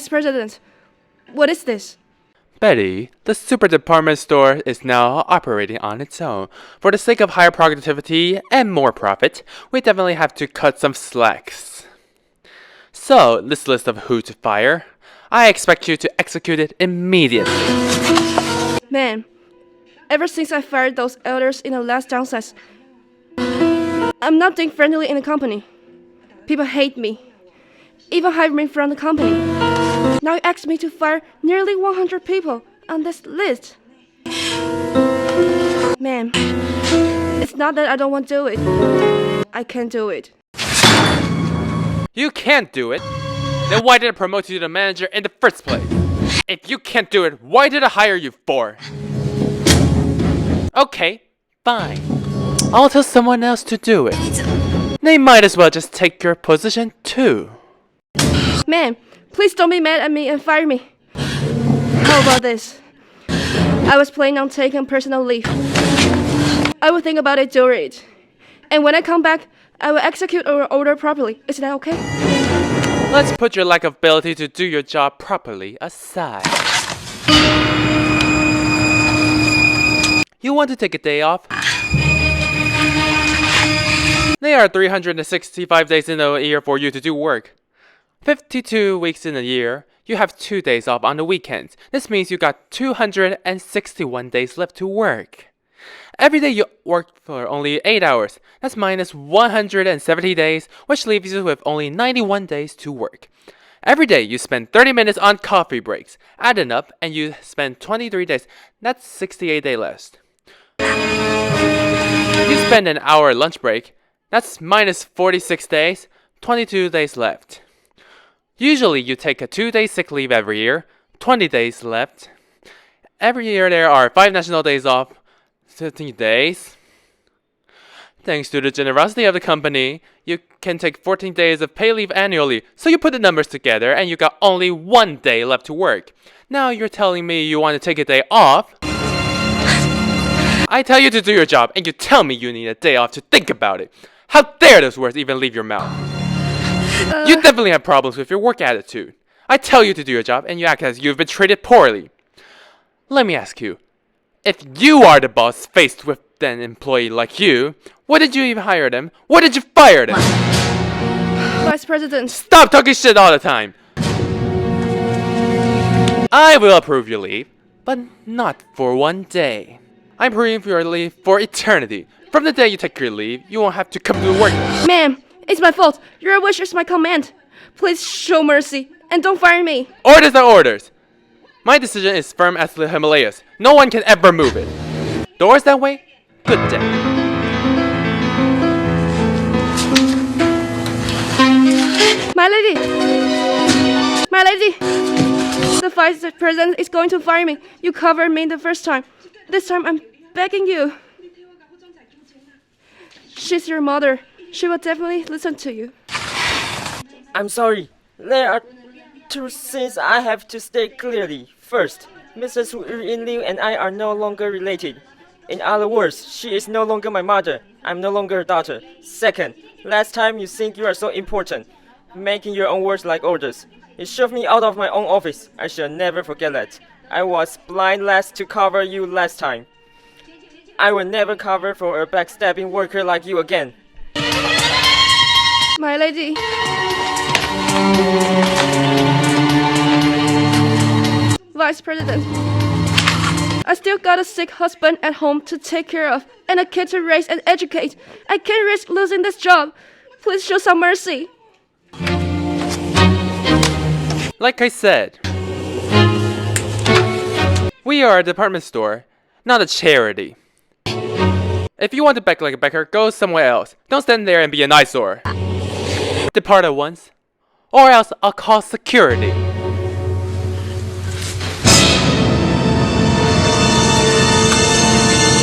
Vice President, what is this? Betty, the super department store is now operating on its own. For the sake of higher productivity and more profit, we definitely have to cut some slacks. So, this list of who to fire, I expect you to execute it immediately. Man, ever since I fired those elders in the last downsize, I'm not being friendly in the company. People hate me, even hire me from the company. Now you ask me to fire nearly 100 people on this list. Man, it's not that I don't want to do it. I can't do it. You can't do it? Then why did I promote you to manager in the first place? If you can't do it, why did I hire you for? Okay, fine. I'll tell someone else to do it. They might as well just take your position too. Man, please don't be mad at me and fire me. How about this? I was planning on taking personal leave. I will think about it during it. And when I come back, I will execute our order properly. Is that okay? Let's put your lack of ability to do your job properly aside. You want to take a day off? There are 365 days in a year for you to do work. 52 weeks in a year, you have 2 days off on the weekends. This means you got 261 days left to work. Every day you work for only 8 hours. That's minus 170 days, which leaves you with only 91 days to work. Every day you spend 30 minutes on coffee breaks. Adding up, and you spend 23 days. That's 68 days left. You spend an hour lunch break. That's minus 46 days, 22 days left. Usually you take a 2-day sick leave every year, 20 days left. Every year there are 5 national days off, 13 days. Thanks to the generosity of the company, you can take 14 days of pay leave annually. So you put the numbers together and you got only 1 day left to work. Now you're telling me you want to take a day off? I tell you to do your job and you tell me you need a day off to think about it. How dare those words even leave your mouth? You definitely have problems with your work attitude. I tell you to do your job and you act as you've been treated poorly. Let me ask you, if you are the boss faced with an employee like you, why did you even hire them? Why did you fire them? Vice President. Stop talking shit all the time. I will approve your leave, but not for 1 day. I'm approving your leave for eternity. From the day you take your leave, you won't have to come to work. Ma'am, it's my fault. Your wish is my command. Please show mercy and don't fire me. Orders are orders. My decision is firm as the Himalayas. No one can ever move it. Doors that way? Good day. My lady! My lady! The Vice President is going to fire me. You covered me the first time. This time I'm begging you. She's your mother. She will definitely listen to you. I'm sorry. There are 2 things I have to state clearly. First, Mrs. Yin Liu and I are no longer related. In other words, she is no longer my mother. I'm no longer her daughter. Second, last time you think you are so important, making your own words like orders. You shoved me out of my own office. I shall never forget that. I was blind last to cover you last time. I will never cover for a backstabbing worker like you again. My lady. Vice President. I still got a sick husband at home to take care of and a kid to raise and educate. I can't risk losing this job. Please show some mercy. Like I said, we are a department store, not a charity. If you want to beg like a beggar, go somewhere else. Don't stand there and be an eyesore. Depart at once, or else I'll call security.